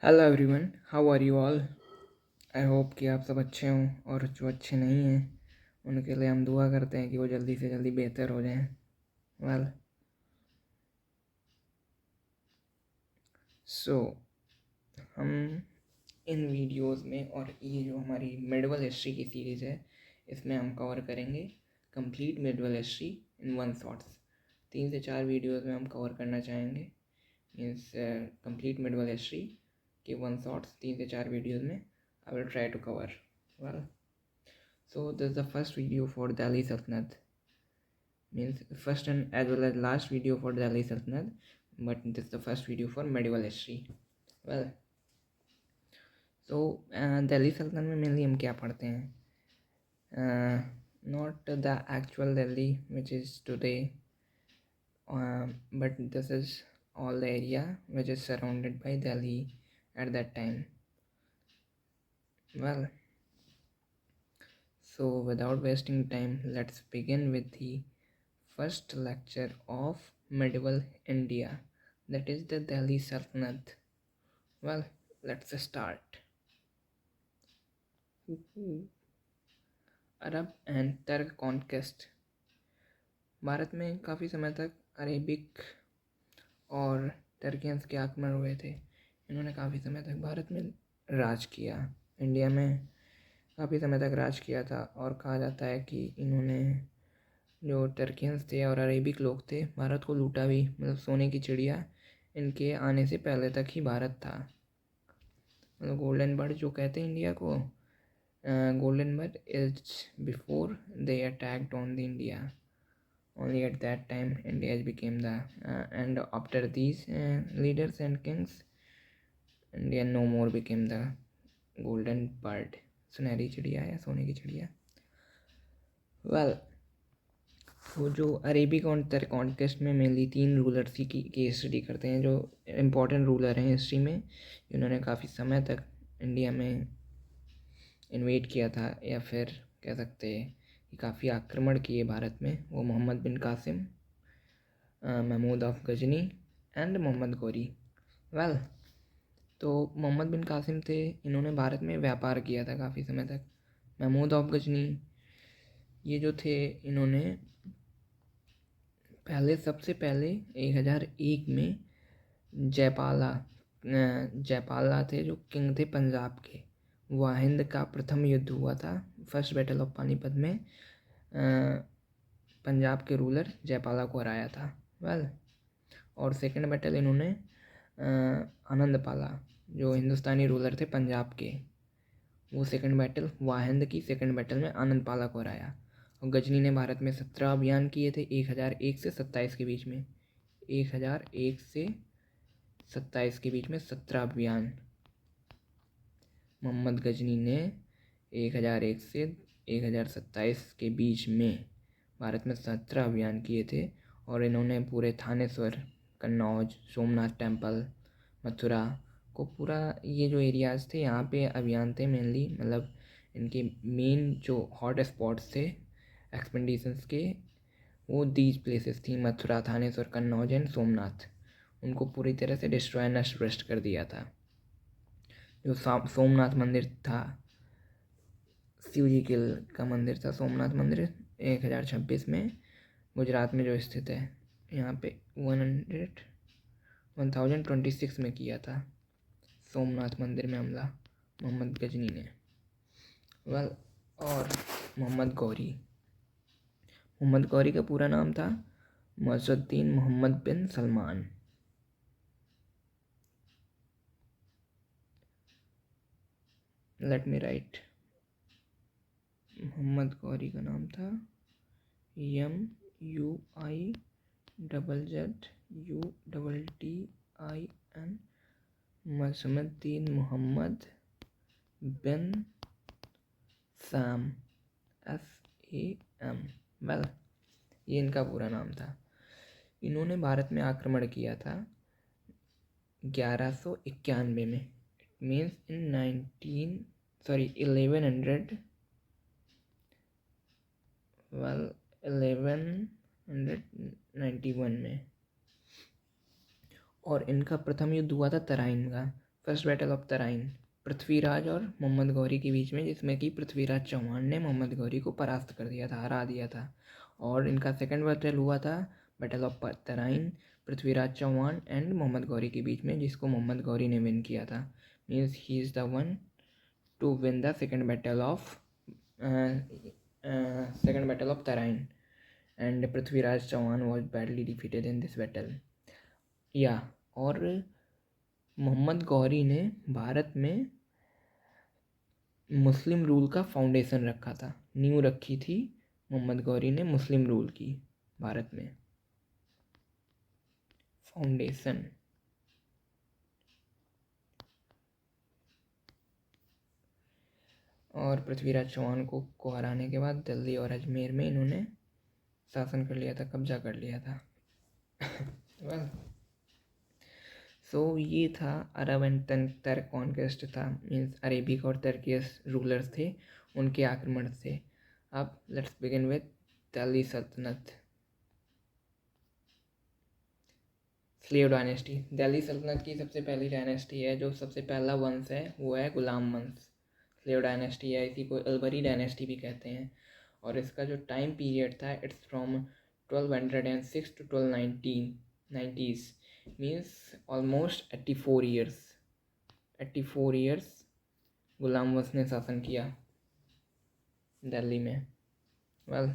Hello everyone, how are you all. I hope कि आप सब अच्छे हों और जो अच्छे नहीं हैं उनके लिए हम दुआ करते हैं कि वो जल्दी से जल्दी बेहतर हो जाएं। वेल, सो हम इन वीडियोस में और ये जो हमारी मेडिवल हिस्ट्री की सीरीज़ है इसमें हम कवर करेंगे complete medieval history in one shots. 3 से 4 वीडियोस में हम कवर करना चाहेंगे, मीन्स कंप्लीट मेडिवल हिस्ट्री के वन शॉट्स 3 से 4 वीडियोस में I will try to cover. Well, so this is the first video for Delhi Sultanate, means first and as well as last video for Delhi Sultanate, but this is the first video for medieval history. Well, so Delhi Sultanate में mainly हम क्या पढ़ते हैं? Not the actual Delhi which is today, but this is all the area which is surrounded by Delhi at that time. Well, so without wasting time, let's begin with the first lecture of medieval India, that is the Delhi Sultanate. Well, let's start. Arab and Turk conquest. Bharat में काफ़ी समय तक Arabic और टर्कियंस के आक्रमण हुए थे। इन्होंने काफ़ी समय तक भारत में राज किया, इंडिया में काफ़ी समय तक राज किया था। और कहा जाता है कि इन्होंने जो टर्कियंस थे और अरेबिक लोग थे भारत को लूटा भी, मतलब सोने की चिड़िया इनके आने से पहले तक ही भारत था। मतलब गोल्डन बर्ड जो कहते हैं इंडिया को, golden bird is before they attacked on the India, only at that time India has became the and after these leaders and kings, India no more became the golden bird, सुनहरी चिड़िया या सोने की चिड़िया। Well, वो जो Arabic और Turk conquest में मेनली 3 रूलर्स की स्टडी करते हैं जो इम्पोर्टेंट रूलर हैं हिस्ट्री में, जिन्होंने काफ़ी समय तक इंडिया में इन्वेट किया था, या फिर कह सकते हैं कि काफ़ी आक्रमण किए भारत में। वो Mohammad bin Qasim, Mahmud of Ghazni and Mohammad Ghori. Well, तो मोहम्मद बिन कासिम थे, इन्होंने भारत में व्यापार किया था काफ़ी समय तक। महमूद ऑफ गजनी ये जो थे, इन्होंने सबसे पहले 1001 में जयपाला थे जो किंग थे पंजाब के। वाहिंद का प्रथम युद्ध हुआ था, फर्स्ट बैटल ऑफ पानीपत में पंजाब के रूलर जयपाला को हराया था। वेल, और सेकंड बैटल इन्होंने आनंदपाला जो हिंदुस्तानी रूलर थे पंजाब के, वो सेकंड बैटल वाहिंद की सेकंड बैटल में आनंदपाला को हराया। और गजनी ने भारत में 17 अभियान किए थे 1001 से 27 के बीच में। 1001 से 27 के बीच में 17 अभियान मोहम्मद गजनी ने 1001 से 1027 के बीच में भारत में 17 अभियान किए थे। और इन्होंने पूरे थानेश्वर, कन्नौज, सोमनाथ टेम्पल, मथुरा को, पूरा ये जो एरियाज़ थे यहाँ पे अभियान थे मेनली, मतलब इनके मेन जो हॉट स्पॉट्स थे एक्सपेंडिशंस के, वो दीज प्लेसेस थी, मथुरा, थानेश्वर, कन्नौज एंड सोमनाथ। उनको पूरी तरह से डिस्ट्रॉय नष्ट कर दिया था। जो सोमनाथ मंदिर था, शिव जी का मंदिर था सोमनाथ मंदिर, 1026 में गुजरात में जो स्थित है, यहाँ पे 1026 में किया था सोमनाथ मंदिर में हमला मोहम्मद गजनी ने। वेल, और मोहम्मद गौरी का पूरा नाम था Muizzuddin Mohammad bin Salman. Let me write, Mohammad Ghori का नाम था MUIZZUTTIN मसमुद्दीन मोहम्मद बिन SAM। वेल, ये इनका पूरा नाम था। इन्होंने भारत में आक्रमण किया था 1191 में, इट मीन्स इन 1191 में। और इनका प्रथम युद्ध हुआ था तराइन का, first battle of Tarain Prithviraj और मोहम्मद गौरी के बीच में, जिसमें कि पृथ्वीराज चौहान ने मोहम्मद गौरी को परास्त कर दिया था, हरा दिया था। और इनका सेकंड बैटल हुआ था battle of Tarain Prithviraj Chauhan and Mohammad Ghori के बीच में, जिसको मोहम्मद गौरी ने विन किया था। Means he is the one to win the second battle of Tarain and Prithviraj Chauhan was badly defeated in this battle. या और मोहम्मद गौरी ने भारत में मुस्लिम रूल का फाउंडेशन रखा था, नींव रखी थी मोहम्मद गौरी ने मुस्लिम रूल की भारत में, फाउंडेशन। और पृथ्वीराज चौहान को हराने के बाद दिल्ली और अजमेर में इन्होंने शासन कर लिया था, कब्जा कर लिया था। वेल सो ये था अरब एंड तर्क कॉन्क्वेस्ट था, मीन्स अरेबिक और तर्कियस रूलर्स थे, उनके आक्रमण से। अब लेट्स बिगिन विद दिल्ली सल्तनत। स्लेव डायनेस्टी दिल्ली सल्तनत की सबसे पहली डायनेस्टी है, जो सबसे पहला वंश है वो है गुलाम वंश। स्लेव डायनेस्टी है, इसी को अलबरी डायनेस्टी भी कहते हैं। और इसका जो टाइम पीरियड था it's from 1206 to 1290s, means almost 84 years. 84 years गुलाम वंश ने शासन किया दिल्ली में। Well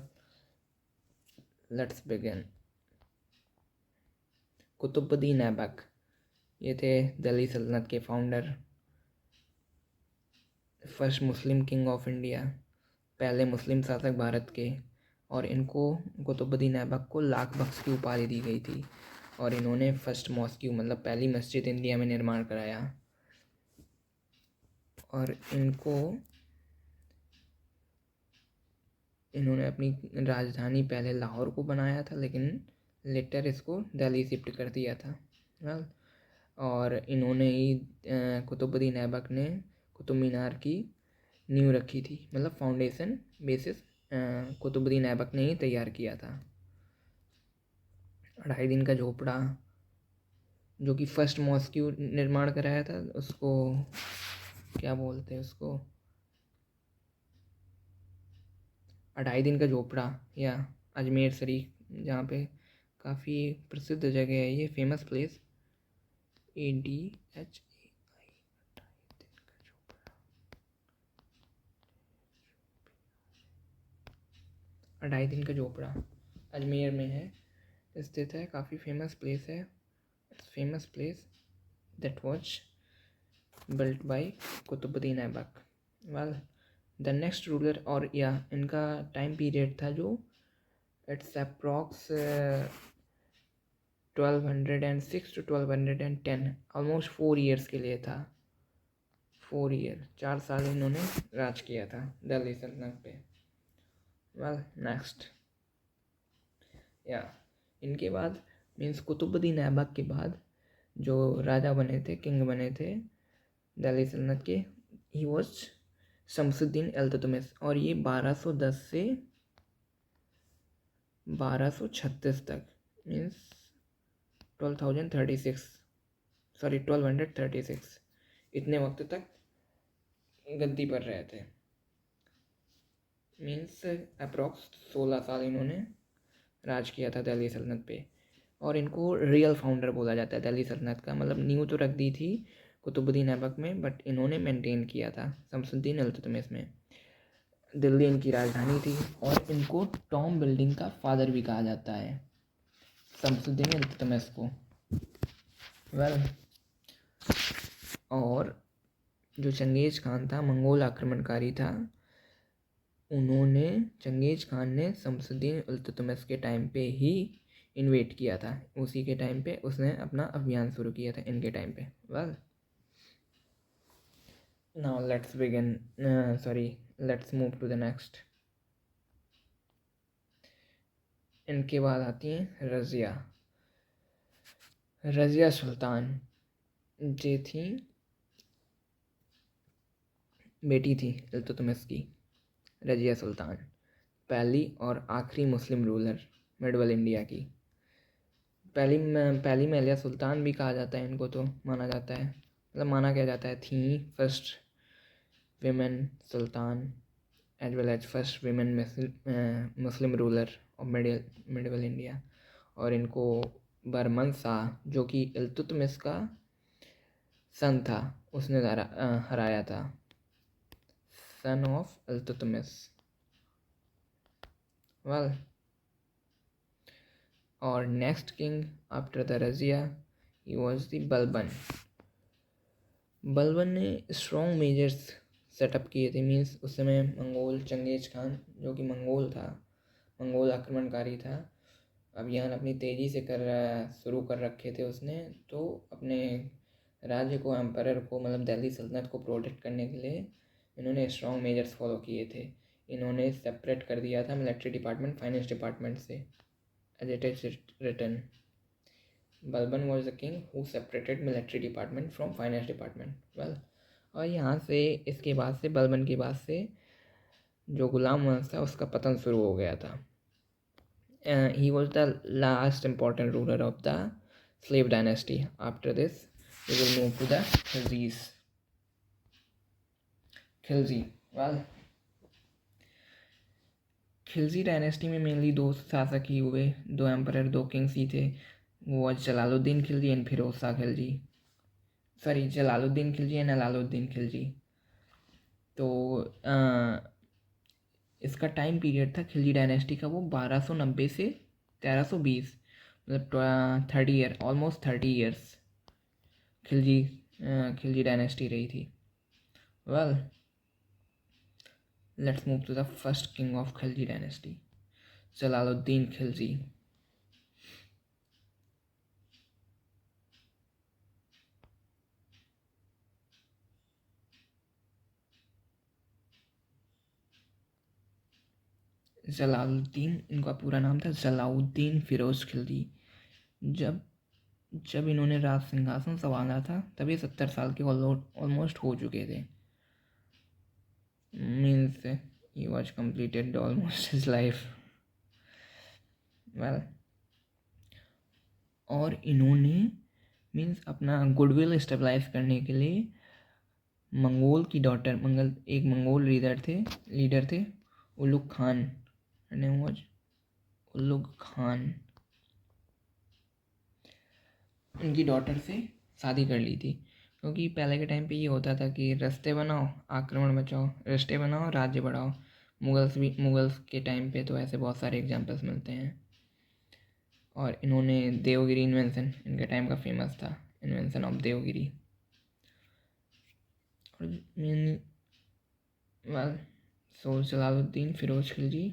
let's begin. Qutbuddin Aibak, ये थे दिल्ली सल्तनत के founder, first Muslim king of India, पहले मुस्लिम शासक भारत के। और इनको कुतुबुद्दीन ऐबक को लाख बख्श की उपाधि दी गई थी। और इन्होंने फर्स्ट मॉस्क्यू मतलब पहली मस्जिद इंडिया में निर्माण कराया। और इन्होंने अपनी राजधानी पहले लाहौर को बनाया था, लेकिन लेटर इसको दिल्ली शिफ्ट कर दिया था। वेल और इन्होंने ही कुतुबुद्दीन ऐबक ने कुतुब मीनार की नींव रखी थी, मतलब फाउंडेशन बेसिस कुतुबुद्दीन ऐबक ने ही तैयार किया था। 2.5 दिन का झोपड़ा, जो कि फर्स्ट मॉस्क्यू निर्माण कराया था, उसको क्या बोलते हैं, उसको 2.5 दिन का झोपड़ा, या अजमेर शरीफ, जहाँ पे काफ़ी प्रसिद्ध जगह है ये, फेमस प्लेस, ADHAI। 2.5 दिन का झोपड़ा अजमेर में है, स्थित है, काफ़ी फेमस प्लेस है। It's famous place that was built by Qutbuddin Aibak. Well the next ruler, और या इनका टाइम पीरियड था जो it's approx 1206 to 1210, almost 4 years के लिए था। 4 ईयर, 4 साल इन्होंने राज किया था दिल्ली सल्तनत पे। वेल नेक्स्ट, या इनके बाद मीन्स कुतुबुद्दीन ऐबक के बाद जो राजा बने थे, किंग बने थे दिल्ली सल्तनत के, ही वॉज शमसुद्दीन इल्तुतमिश। और ये 1210 से 1236 तक, मीन्स 1236 इतने वक्त तक गद्दी पर रहे थे। मीन्स अप्रॉक्स 16 साल इन्होंने राज किया था दिल्ली सल्तनत पे। और इनको रियल फाउंडर बोला जाता है दिल्ली सल्तनत का, मतलब नींव तो रख दी थी कुतुबुद्दीन ऐबक में, बट इन्होंने मेंटेन किया था शमसुद्दीन इल्तुतमिश में। दिल्ली इनकी राजधानी थी, और इनको टॉम बिल्डिंग का फादर भी कहा जाता है, शमसुद्दीन इल्तुतमिश को। वेल और जो चंगेज खान था, मंगोल आक्रमणकारी था, चंगेज खान ने शमसुद्दीन इल्तुतमिश के टाइम पे ही इन्वेट किया था, उसी के टाइम पे उसने अपना अभियान शुरू किया था, इनके टाइम पे। Well now let's move to the next. इनके बाद आती हैं रज़िया सुल्तान, जे थी बेटी थी इल्तुतमिश की, रज़िया सुल्तान, पहली और आखिरी मुस्लिम रूलर मिडल इंडिया की। पहली महिला सुल्तान भी कहा जाता है इनको, तो माना जाता है मतलब माना क्या जाता है थी first women sultan as well as first women Muslim ruler of medieval India. और इनको बरमन शाह जो कि इल्तुतमिश का सन था उसने हराया था, सन ऑफ इल्तुतमिश। वेल, और next king after the Razia he was the Balban. Balban ने स्ट्रॉन्ग मेजर्स सेटअप किए थे। मीन्स उस समय मंगोल चंगेज खान जो कि मंगोल था, मंगोल आक्रमणकारी था, अभियान अपनी तेज़ी से शुरू कर रखे थे उसने। तो अपने राज्य को, एम्परर को, मतलब दिल्ली सल्तनत को प्रोटेक्ट करने के लिए इन्होंने स्ट्रॉन्ग मेजर्स फॉलो किए थे। इन्होंने सेपरेट कर दिया था मिलिट्री डिपार्टमेंट फाइनेंस डिपार्टमेंट से, as it is written. Balban was the king who separated military department from finance department. Well, और यहाँ से इसके बाद से बलबन के बाद से जो गुलाम वंश था उसका पतन शुरू हो गया था। He was the last important ruler of the slave dynasty. After this, we will move to the Khiljis. Khilji, well, Khilji dynasty में मेनली दो शासक ही हुए, दो एम्परर, दो किंग्स ही थे। वो Jalaluddin Khilji and Firoz Shah Khilji. Sorry, Jalaluddin Khilji and Alauddin Khilji. तो इसका टाइम पीरियड था खिलजी डायनेस्टी का वो 1290 से 1320, मतलब 30 year, almost 30 years Khilji dynasty रही थी। Well, let's move to the first king of Khilji dynasty, Jalaluddin Khilji. Jalaluddin, इनका पूरा नाम था जलाउद्दीन फिरोज खिलजी। जब जब इन्होंने राज सिंहासन संभाला था तब ये 70 साल के ऑलमोस्ट हो चुके थे। Means he was completed almost his life. Well, और इन्होंने मीन्स अपना गुडविल स्टेबलाइज करने के लिए मंगोल की डॉटर, एक मंगोल लीडर थे उलुग खान, नेम वाज उलुग खान, उनकी डॉटर से शादी कर ली थी। क्योंकि पहले के टाइम पे ये होता था कि रास्ते बनाओ आक्रमण बचाओ, रास्ते बनाओ राज्य बढ़ाओ। मुगल्स के टाइम पे तो ऐसे बहुत सारे एग्जांपल्स मिलते हैं। और इन्होंने देवगिरी इन्वेंशन, इनके टाइम का फेमस था invention of Devagiri. Well, so Jalaluddin Firoz Khilji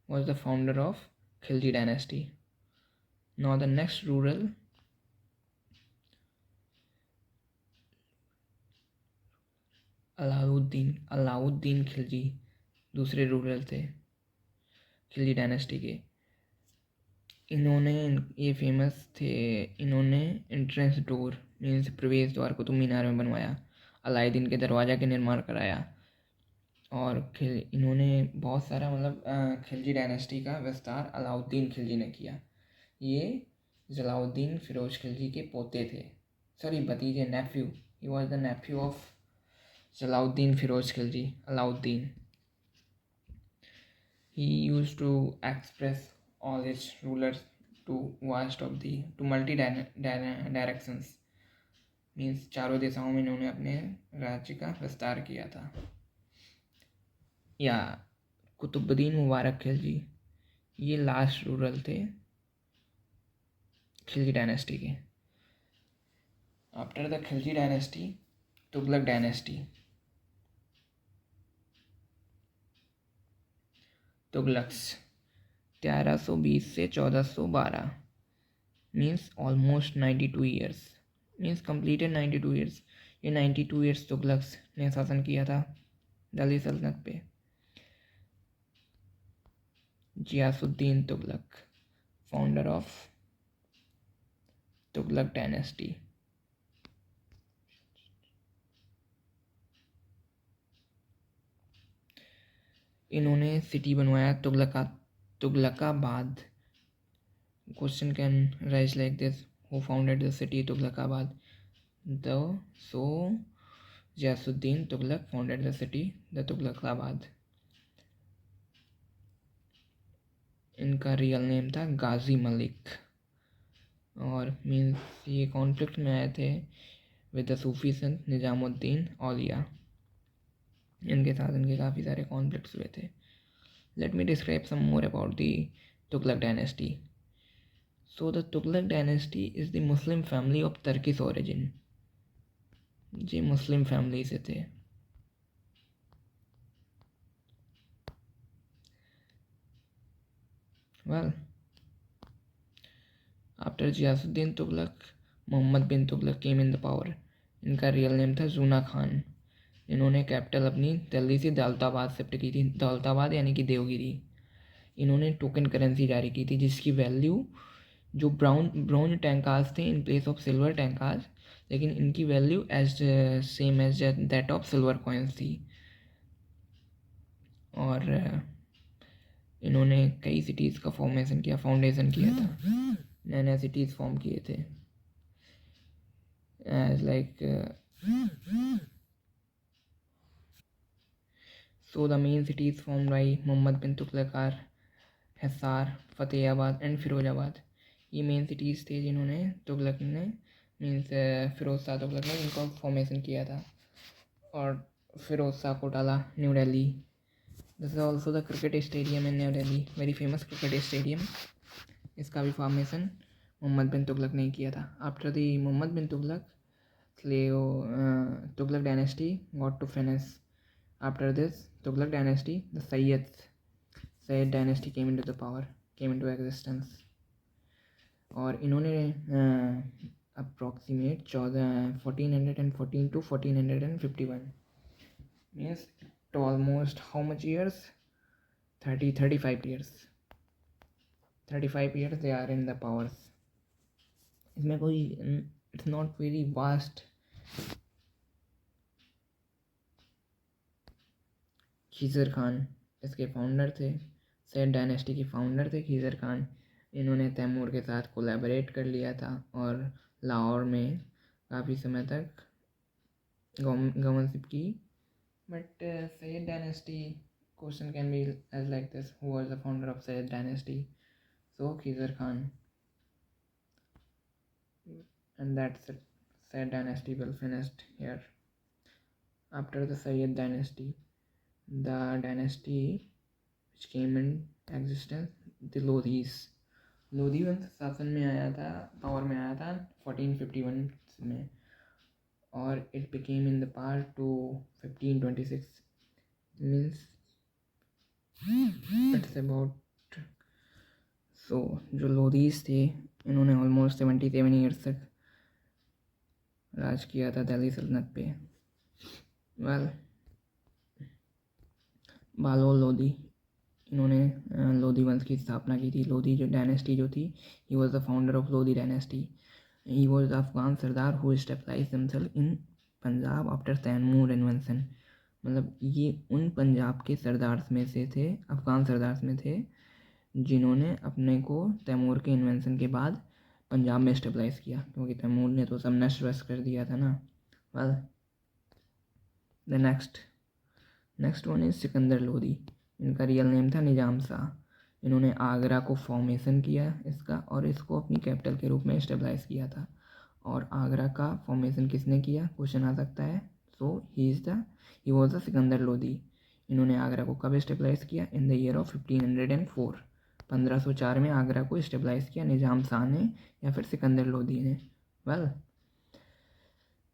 was the founder of Khilji dynasty. Now the next ruler, Alauddin Khilji दूसरे रूलर थे खिलजी डायनेस्टी के। इन्होंने, ये फेमस थे, इन्होंने एंट्रेंस डोर मीन्स प्रवेश द्वार कुतुब मीनार में बनवाया, अलाउद्दीन के दरवाज़ा के निर्माण कराया। और इन्होंने बहुत सारा मतलब खिलजी डायनेस्टी का विस्तार अलाउद्दीन खिलजी ने किया। ये जलाउद्दीन फिरोज खिलजी के पोते थे, सॉरी भतीजे, nephew. He was the nephew of Jalauddin Firoz Khilji, Alauddin. He used to express all his rulers to multi directions, means चारों दिशाओं में इन्होंने अपने राज्य का विस्तार किया था। या कुतुबुद्दीन मुबारक खिलजी, ये लास्ट रूलर थे खिलजी डायनेस्टी के। After the Khilji dynasty, Tughlaq dynasty. Tughlaqs 1320 से 1412, means almost 92 years, means completed 92 years. ये 92 ईयर्स तुगलक्स ने शासन किया था दिल्ली सल्तनत पे। Ghiyasuddin Tughlaq, founder of Tughlaq dynasty. इन्होंने सिटी बनवाया Tughlaqabad. Question can rise like this, who founded the city Tughlaqabad? The so Ghiyasuddin Tughlaq founded the city, the Tughlaqabad. इनका रियल नेम था गाजी मलिक, और मीन्स ये कॉन्फ्लिक्ट में आए थे विद द सूफी संत निजामुद्दीन औलिया। इनके साथ इनके काफ़ी सारे कॉन्फ्लिक्ट्स हुए थे। Let me describe some more about the Tughlaq dynasty. So the Tughlaq dynasty is the Muslim family of Turkish origin. ये मुस्लिम फैमिली से थे। Well, after Ghiyasuddin Tughlaq, Mohammad bin Tughlaq came in the power. इनका रियल नेम था जूना खान। इन्होंने कैपिटल अपनी दिल्ली से दौलताबाद शिफ्ट की थी। दौलताबाद यानी कि देवगिरी। इन्होंने टोकन करेंसी जारी की थी जिसकी वैल्यू जो ब्रॉन्ज टैंकाज थे in place of silver tankas, लेकिन इनकी value as same as that of silver coins थी। और इन्होंने कई सिटीज़ का फाउंडेशन किया था। नए नए सिटीज़ फॉर्म किए थे as like so the main cities form by Mohammad bin Tughlaq are Hisar, Fatehabad and Firozabad. ये मेन सिटीज़ थे जिन्होंने तुगलक ने मीन्स फिरोज शाह तुगलक ने इनका फॉर्मेशन किया था। और Firoz Shah Kotla, new Delhi. This is also the cricket stadium in new Delhi, very famous cricket stadium. इसका भी फॉर्मेशन मोहम्मद बिन तुगलक ने किया था। After the Mohammad bin Tughlaq, Tughlaq dynasty got to finish. After this Tughlaq dynasty, the Sayyid dynasty came into existence. और इन्होंने approximate 1414 to 1451 means to almost how much years? 35 years. 35 years they are in the powers. इसमें कोई it's not very vast. Khizr Khan इसके founder थे, Syed dynasty के founder थे खीज़र खान। इन्होंने तैमूर के साथ कोलैबोरेट कर लिया था और लाहौर में काफ़ी समय तक गवर्नशिप की। But Sayyid dynasty question can be as like this, who was the founder of Sayyid dynasty? So Khizr Khan. And that's it. Sayyid dynasty will finished here. After the Sayyid dynasty, the dynasty which came in existence, the Lodhis. Lodhi वंश शासन में आया था, power में आया था 1451 में, और it became in the power to 1526. Means it's about so जो लोधीस थे इन्होंने ऑलमोस्ट 77 ईयर्स तक राज किया था दिल्ली सल्तनत पे। वेल, बालोल लोधी, इन्होंने लोधी वंश की स्थापना की थी। लोधी जो डायनेस्टी जो थी, he was the founder of Lodhi dynasty. He was the Afghan sardar who stabilized himself in Punjab after Taimur invention. मतलब ये उन पंजाब के सरदार्स में से थे, अफगान सरदार्स में थे, जिन्होंने अपने को तैमूर के इन्वेंशन के बाद पंजाब में स्टेबलाइज किया, क्योंकि तैमूर ने तो सब नष्ट वस्त कर दिया था ना। Well, the next one is Sikandar Lodhi. इनका रियल नेम था निजाम शाह। इन्होंने आगरा को फॉर्मेशन किया इसका, और इसको अपनी कैपिटल के रूप में स्टेबलाइज किया था। और आगरा का फॉर्मेशन किसने किया, क्वेश्चन आ सकता है। So he was the Sikandar Lodi. इन्होंने आगरा को कब स्टेबलाइज किया? In the year of 1504। 1504 में आगरा को स्टेबलाइज किया निजाम शाह ने या फिर सिकंदर लोधी ने। वेल,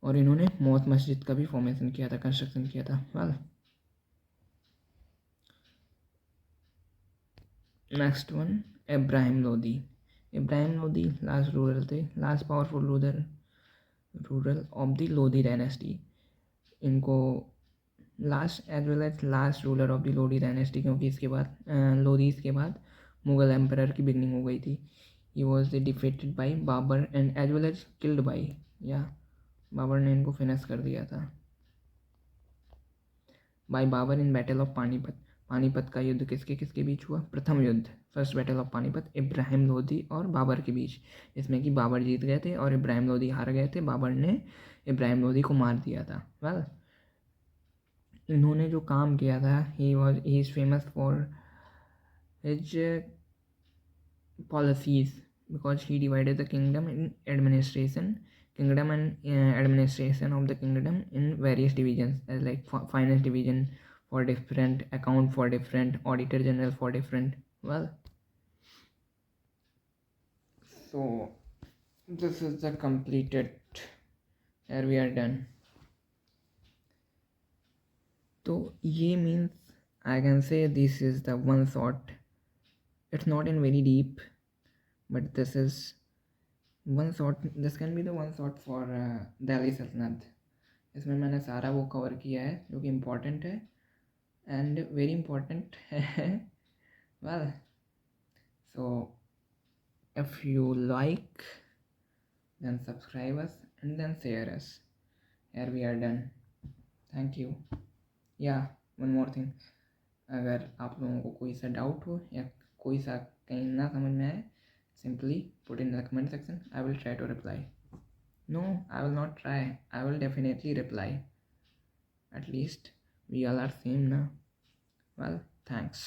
और इन्होंने मौत मस्जिद का भी फॉर्मेशन किया था, कंस्ट्रक्शन किया था। Well, next one Ibrahim Lodi. Ibrahim Lodi last ruler थे, last powerful rural of the Lodi dynasty. इनको last as well as last ruler of the Lodi dynasty, क्योंकि इसके बाद लोधीज के बाद मुगल एम्परर की बिगनिंग हो गई थी। He was defeated by Babar and as well as killed by, या बाबर ने इनको फिनिश कर दिया था by Babar in battle of Panipat. Panipat का युद्ध किसके किसके बीच हुआ? प्रथम युद्ध, first battle of Panipat, Ibrahim Lodi और बाबर के बीच, जिसमें कि बाबर जीत गए थे और इब्राहिम लोदी हार गए थे। बाबर ने इब्राहिम लोदी को मार दिया था। वेल, इन्होंने जो काम किया था, he is famous for his policies because he divided the kingdom and administration of the kingdom in various divisions, as like finance division for different, account for different, auditor general for different. Well, so this is the completed. Here we are done. So ye means I can say this is the one shot. It's not in very deep, but this is one shot. This can be the one shot for Delhi Sultanate. इसमें मैंने सारा वो cover किया है जो कि important है and very important है। Well, so if you like then subscribe us and then share us. Here we are done. Thank you. Yeah one more thing, अगर आप लोगों को कोई सा डाउट हो या कोई सा कहीं ना समझ में आए, simply put in the comment section. I will try to reply. No, I will not try. I will definitely reply. At least we all are same now. Well, thanks.